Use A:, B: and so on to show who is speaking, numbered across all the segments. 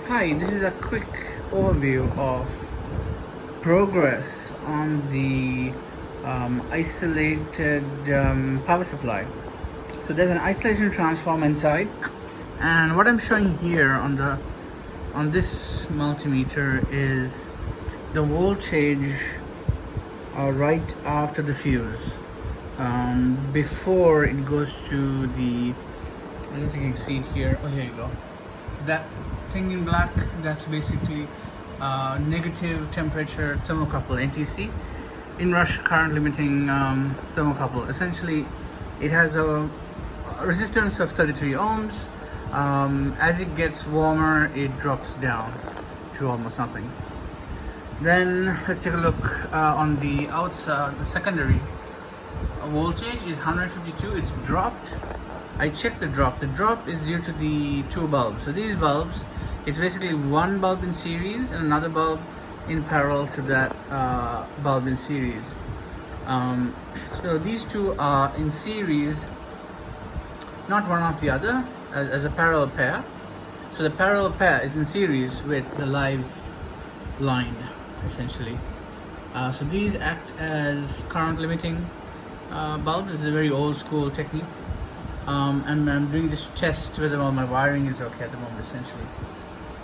A: Hi, this is a quick overview of progress on the isolated power supply. So there's an isolation transformer inside, and what I'm showing here on this multimeter is the voltage right after the fuse, before it goes to the. I don't think you can see it here. Oh, here you go. That thing in black, that's basically negative temperature thermocouple, NTC, inrush current limiting thermocouple. Essentially, it has a resistance of 33 ohms. As it gets warmer, it drops down to almost nothing. Then let's take a look on the outside. The secondary voltage is 152. It's dropped. I checked the drop. The drop is due to the two bulbs. So these bulbs, it's basically one bulb in series and another bulb in parallel to that bulb in series. So these two are in series, not one after the other, as a parallel pair. So the parallel pair is in series with the live line, essentially. So these act as current limiting bulbs. This is a very old school technique. And I'm doing this test whether all my wiring is okay at the moment, essentially.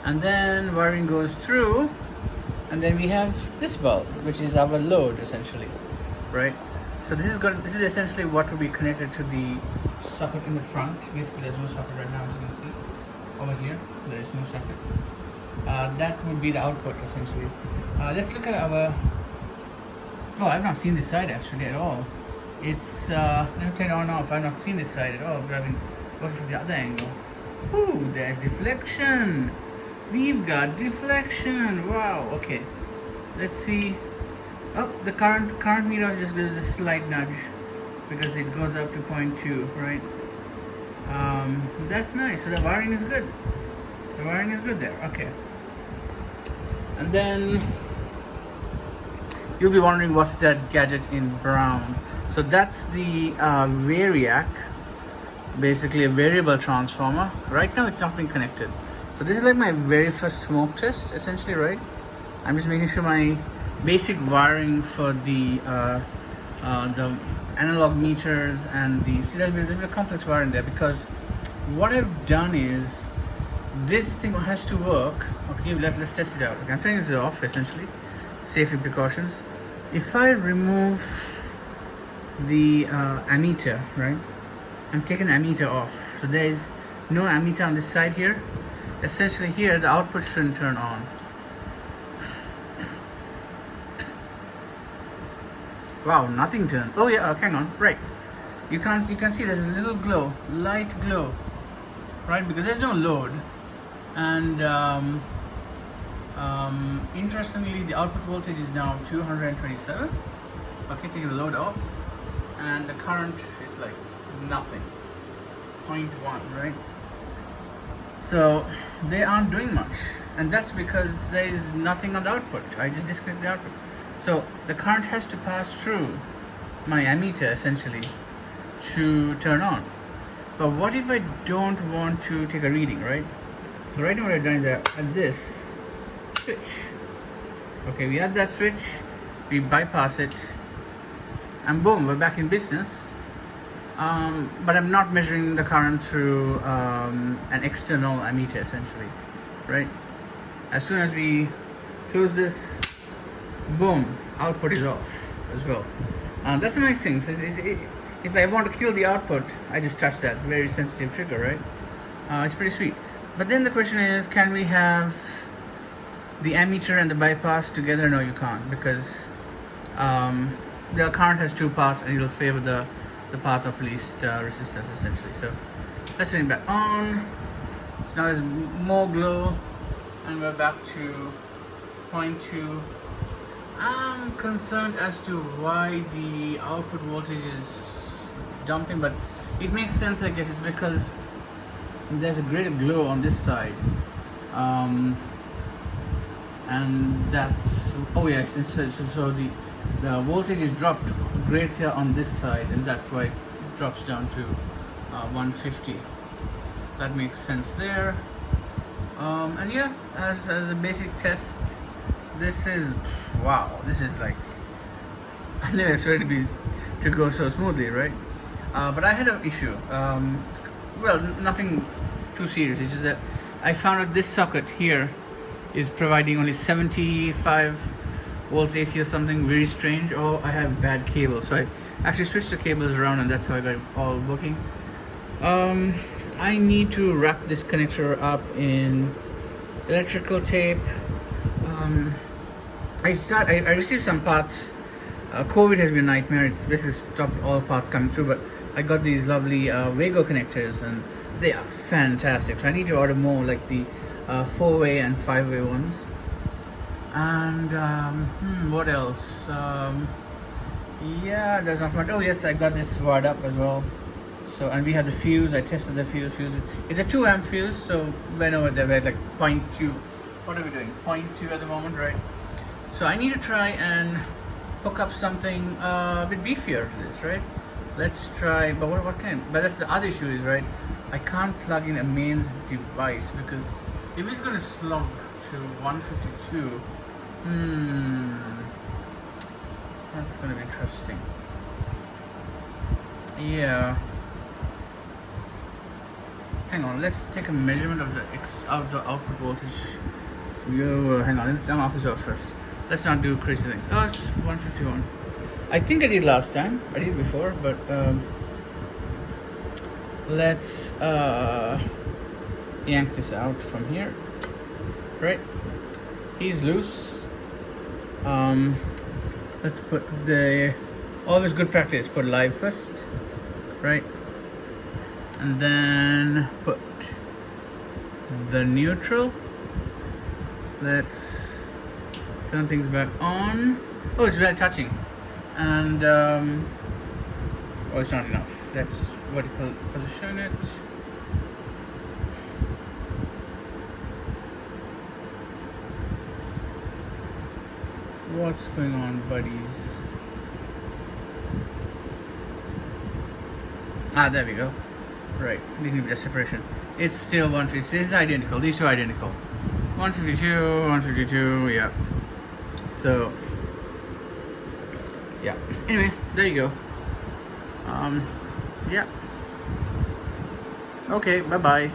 A: And then wiring goes through, and then we have this bulb, which is our load, essentially, right? So this is essentially what will be connected to the socket in the front. Basically, there's no socket right now, as you can see. Over here, there is no socket. That would be the output, essentially. Let's look at our. Oh, I've not seen this side actually at all. It's let me turn it on off. I've not seen this side at all, but I've been working from the other angle. Ooh, there's deflection. We've got deflection. Wow. Okay. Let's see. Oh, the current meter just gives a slight nudge because it goes up to 0.2, right? That's nice. So the wiring is good. The wiring is good there. Okay. And then you'll be wondering what's that gadget in brown. So that's the variac, basically a variable transformer. Right now it's not being connected. So this is like my very first smoke test, essentially, right? I'm just making sure my basic wiring for the analog meters and see, there's a bit of complex wiring there, because what I've done is this thing has to work. Okay, let's test it out. Okay, I'm turning it off, essentially, safety precautions. If I remove the ammeter, right? I'm taking the ammeter off. So there is no ammeter on this side here. Essentially here the output shouldn't turn on. Wow, nothing turned. Oh yeah, hang on. Right. You can see there's a little glow, light glow. Right? Because there's no load. And interestingly, the output voltage is now 227. Okay, taking the load off. And the current is like nothing, 0.1, right? So they aren't doing much, and that's because there is nothing on the output. I just disconnected the output. So the current has to pass through my ammeter, essentially, to turn on. But what if I don't want to take a reading, right? So right now what I've done is I add this switch. Okay, we add that switch, we bypass it, and boom, we're back in business. But I'm not measuring the current through an external ammeter, essentially, right? As soon as we close this, boom, output is off as well. That's a nice thing. So if I want to kill the output, I just touch that very sensitive trigger, right? It's pretty sweet. But then the question is, can we have the ammeter and the bypass together? No, you can't, because the current has two paths, and it'll favor the path of least resistance, essentially. So let's turn it back on. So now there's more glow, and we're back to 0.2. I'm concerned as to why the output voltage is dumping, but it makes sense, I guess. It's because there's a greater glow on this side, and that's, oh yes, so the voltage is dropped greater on this side, and that's why it drops down to 150. That makes sense there. And yeah, as a basic test, this is, wow, this is like, I never expected to go so smoothly, right? But I had an issue. Well, nothing too serious. It's just that I found out this socket here is providing only 75 volts AC or something very strange. Oh, I have bad cable, so I actually switched the cables around, and that's how I got it all working. I need to wrap this connector up in electrical tape. I received some parts. COVID has been a nightmare. It's basically stopped all parts coming through, but I got these lovely Wago connectors, and they are fantastic. So I need to order more, like the 4-way and 5-way ones. And what else? Yeah, there's not much. Oh yes, I got this wired up as well. So, and we have the fuse. I tested the fuse. It's a 2 amp fuse, so whenever they were like 0.2. What are we doing? 0.2 at the moment, right? So I need to try and hook up something a bit beefier to this, right? Let's try. But what kind? But that's the other issue is, right, I can't plug in a mains device, because if it's going to slump to 152, that's going to be interesting. Yeah. Hang on, let's take a measurement of the output voltage. Hang on, I'm off this off first. Let's not do crazy things. Oh, it's 151. I think I did last time. I did before, but let's yank this out from here. Right? He's loose. Let's put always good practice, put live first. Right? And then put the neutral. Let's turn things back on. Oh, it's really touching. And oh, it's not enough. Let's vertical position it. What's going on, buddies? Ah, there we go. Right, we need a bit of separation. It's still 150. This is identical. These two are identical. 152, 152. Yeah. So, yeah. Anyway, there you go. Yeah. Okay. Bye bye.